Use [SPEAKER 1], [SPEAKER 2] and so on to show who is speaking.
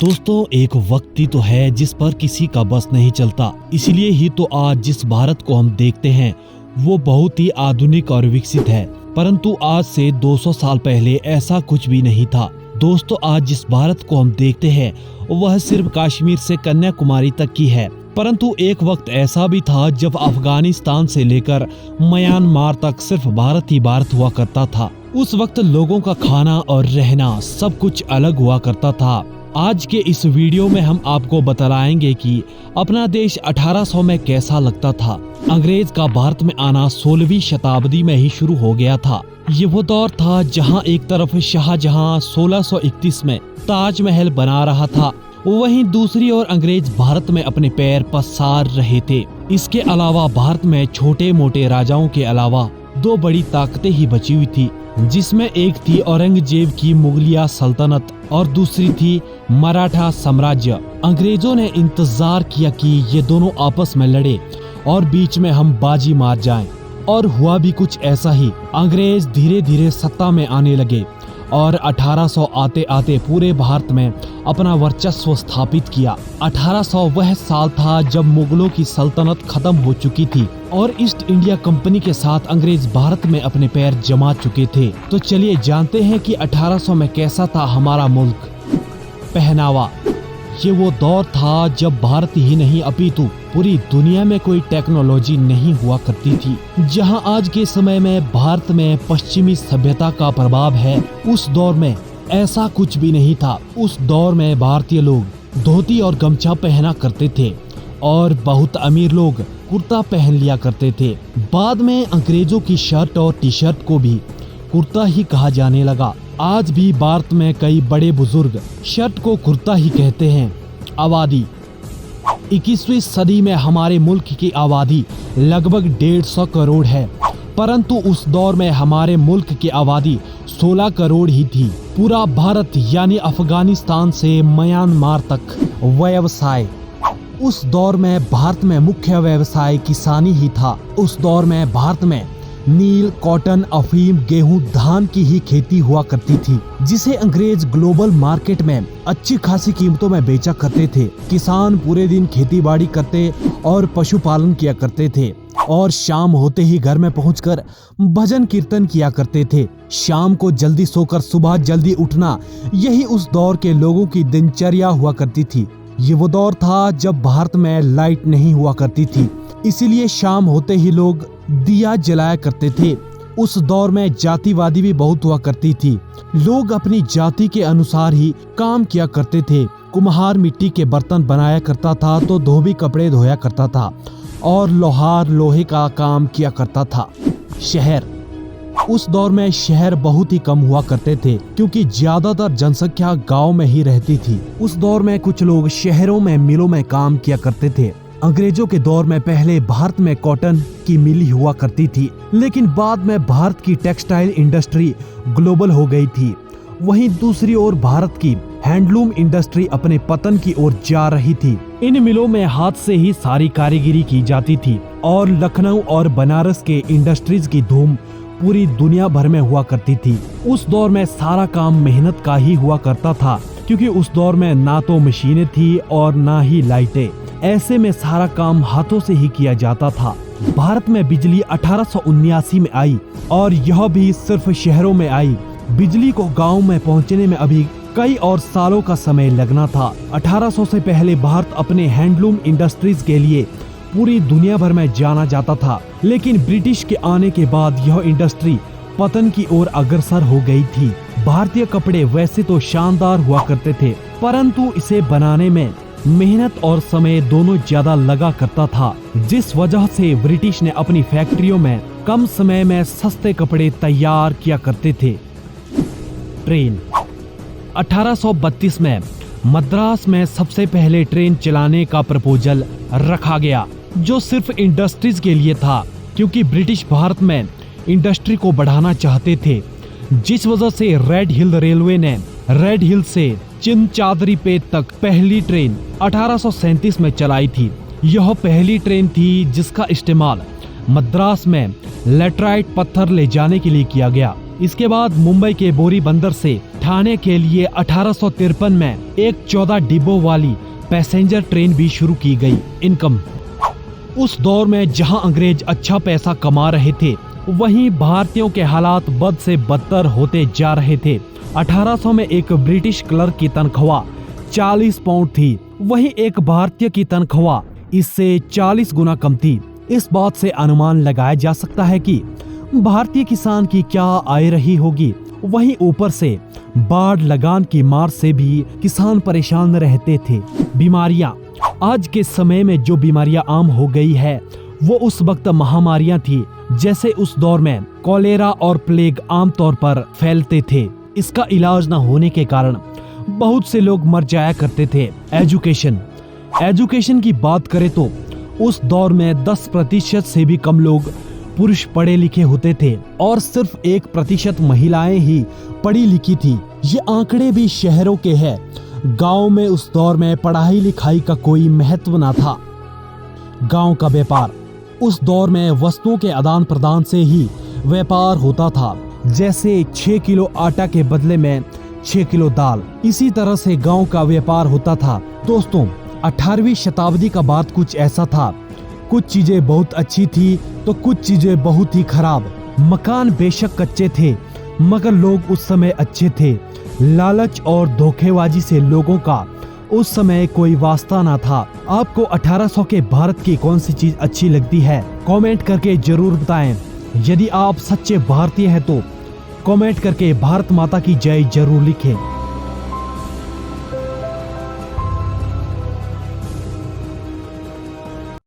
[SPEAKER 1] दोस्तों, एक वक्त ही तो है जिस पर किसी का बस नहीं चलता। इसलिए ही तो आज जिस भारत को हम देखते हैं वो बहुत ही आधुनिक और विकसित है। परंतु आज से 200 साल पहले ऐसा कुछ भी नहीं था। दोस्तों, आज जिस भारत को हम देखते हैं वह सिर्फ कश्मीर से कन्याकुमारी तक की है। परंतु एक वक्त ऐसा भी था जब अफगानिस्तान से लेकर म्यांमार तक सिर्फ भारत ही भारत हुआ करता था। उस वक्त लोगों का खाना और रहना सब कुछ अलग हुआ करता था। आज के इस वीडियो में हम आपको बतलाएंगे कि अपना देश 1800 में कैसा लगता था। अंग्रेज का भारत में आना 16वीं शताब्दी में ही शुरू हो गया था। ये वो दौर था जहां एक तरफ शाहजहां 1631 में ताजमहल बना रहा था, वहीं दूसरी ओर अंग्रेज भारत में अपने पैर पसार रहे थे। इसके अलावा भारत में छोटे मोटे राजाओं के अलावा दो बड़ी ताकतें ही बची हुई थी, जिसमें एक थी औरंगजेब की मुगलिया सल्तनत और दूसरी थी मराठा साम्राज्य। अंग्रेजों ने इंतजार किया कि ये दोनों आपस में लड़े और बीच में हम बाजी मार जाएं, और हुआ भी कुछ ऐसा ही। अंग्रेज धीरे धीरे सत्ता में आने लगे और 1800 आते आते पूरे भारत में अपना वर्चस्व स्थापित किया। 1800 वह साल था जब मुगलों की सल्तनत खत्म हो चुकी थी और ईस्ट इंडिया कंपनी के साथ अंग्रेज भारत में अपने पैर जमा चुके थे। तो चलिए जानते हैं कि 1800 में कैसा था हमारा मुल्क। पहनावा। ये वो दौर था जब भारत ही नहीं अपितु पूरी दुनिया में कोई टेक्नोलॉजी नहीं हुआ करती थी। जहां आज के समय में भारत में पश्चिमी सभ्यता का प्रभाव है, उस दौर में ऐसा कुछ भी नहीं था। उस दौर में भारतीय लोग धोती और गमछा पहना करते थे और बहुत अमीर लोग कुर्ता पहन लिया करते थे। बाद में अंग्रेजों की शर्ट और टी शर्ट को भी कुर्ता ही कहा जाने लगा। आज भी भारत में कई बड़े बुजुर्ग शर्ट को कुर्ता ही कहते हैं। आबादी। 21वीं सदी में हमारे मुल्क की आबादी लगभग 150 करोड़ है, परंतु उस दौर में हमारे मुल्क की आबादी 16 करोड़ ही थी। पूरा भारत यानी अफगानिस्तान से म्यांमार तक व्यवसाय। उस दौर में भारत में मुख्य व्यवसाय किसानी ही था। उस दौर में भारत में नील, कॉटन, अफीम, गेहूं, धान की ही खेती हुआ करती थी, जिसे अंग्रेज ग्लोबल मार्केट में अच्छी खासी कीमतों में बेचा करते थे। किसान पूरे दिन खेती बाड़ी करते और पशुपालन किया करते थे और शाम होते ही घर में पहुंचकर भजन कीर्तन किया करते थे। शाम को जल्दी सोकर सुबह जल्दी उठना, यही उस दौर के लोगों की दिनचर्या हुआ करती थी। ये वो दौर था जब भारत में लाइट नहीं हुआ करती थी, इसीलिए शाम होते ही लोग दिया जलाया करते थे। उस दौर में जातिवादी भी बहुत हुआ करती थी। लोग अपनी जाति के अनुसार ही काम किया करते थे। कुम्हार मिट्टी के बर्तन बनाया करता था तो धोबी कपड़े धोया करता था और लोहार लोहे का काम किया करता था। शहर। उस दौर में शहर बहुत ही कम हुआ करते थे क्योंकि ज्यादातर जनसंख्या गांव में ही रहती थी। उस दौर में कुछ लोग शहरों में मिलों में काम किया करते थे। अंग्रेजों के दौर में पहले भारत में कॉटन की मिल हुआ करती थी, लेकिन बाद में भारत की टेक्सटाइल इंडस्ट्री ग्लोबल हो गई थी। वहीं दूसरी ओर भारत की हैंडलूम इंडस्ट्री अपने पतन की ओर जा रही थी। इन मिलों में हाथ से ही सारी कारीगरी की जाती थी और लखनऊ और बनारस के इंडस्ट्रीज की धूम पूरी दुनिया भर में हुआ करती थी। उस दौर में सारा काम मेहनत का ही हुआ करता था क्योंकि उस दौर में ना तो मशीनें थी और ना ही लाइटें। ऐसे में सारा काम हाथों से ही किया जाता था। भारत में बिजली 1879 में आई और यह भी सिर्फ शहरों में आई। बिजली को गांव में पहुंचने में अभी कई और सालों का समय लगना था। 1800 से पहले भारत अपने हैंडलूम इंडस्ट्रीज के लिए पूरी दुनिया भर में जाना जाता था, लेकिन ब्रिटिश के आने के बाद यह इंडस्ट्री पतन की ओर अग्रसर हो गई थी। भारतीय कपड़े वैसे तो शानदार हुआ करते थे, परंतु इसे बनाने में मेहनत और समय दोनों ज्यादा लगा करता था, जिस वजह से ब्रिटिश ने अपनी फैक्ट्रियों में कम समय में सस्ते कपड़े तैयार किया करते थे। ट्रेन। 1832 में मद्रास में सबसे पहले ट्रेन चलाने का प्रपोजल रखा गया, जो सिर्फ इंडस्ट्रीज के लिए था, क्योंकि ब्रिटिश भारत में इंडस्ट्री को बढ़ाना चाहते थे, जिस वजह से रेड हिल रेलवे ने रेड हिल से चिनचादरीपेट तक पहली ट्रेन 1837 में चलाई थी। यह पहली ट्रेन थी जिसका इस्तेमाल मद्रास में लैटराइट पत्थर ले जाने के लिए किया गया। इसके बाद मुंबई के बोरी बंदर से ठाणे के लिए 1853 में एक 14 डिब्बों वाली पैसेंजर ट्रेन भी शुरू की गई। इनकम। उस दौर में जहां अंग्रेज अच्छा पैसा कमा रहे थे, वहीं भारतीयों के हालात बद से बदतर होते जा रहे थे। 1800 में एक ब्रिटिश क्लर्क की तनख्वाह 40 पाउंड थी, वहीं एक भारतीय की तनख्वाह इससे 40 गुना कम थी। इस बात से अनुमान लगाया जा सकता है कि भारतीय किसान की क्या आय रही होगी। वहीं ऊपर से बाढ़ लगान की मार से भी किसान परेशान रहते थे। बीमारियां। आज के समय में जो बीमारियां आम हो गई है, वो उस वक्त महामारियां थी। जैसे उस दौर में कॉलेरा और प्लेग आमतौर पर फैलते थे। इसका इलाज न होने के कारण बहुत से लोग मर जाया करते थे। एजुकेशन की बात करें तो उस दौर में 10% से भी कम लोग पुरुष पढ़े लिखे होते थे और सिर्फ 1% महिलाएं ही पढ़ी लिखी थी। ये आंकड़े भी शहरों के हैं। गांव में उस दौर में पढ़ाई लिखाई का कोई महत्व न था। गांव का व्यापार। उस दौर में वस्तुओं के आदान प्रदान से ही व्यापार होता था। जैसे 6 किलो आटा के बदले में 6 किलो दाल। इसी तरह से गांव का व्यापार होता था। दोस्तों, 18वीं शताब्दी का बात कुछ ऐसा था। कुछ चीजें बहुत अच्छी थी तो कुछ चीजें बहुत ही खराब। मकान बेशक कच्चे थे, मगर लोग उस समय अच्छे थे। लालच और धोखेबाजी से लोगों का उस समय कोई वास्ता ना था। आपको 1800 के भारत की कौन सी चीज अच्छी लगती है, कमेंट करके जरूर बताएं। यदि आप सच्चे भारतीय हैं तो कमेंट करके भारत माता की जय जरूर लिखें।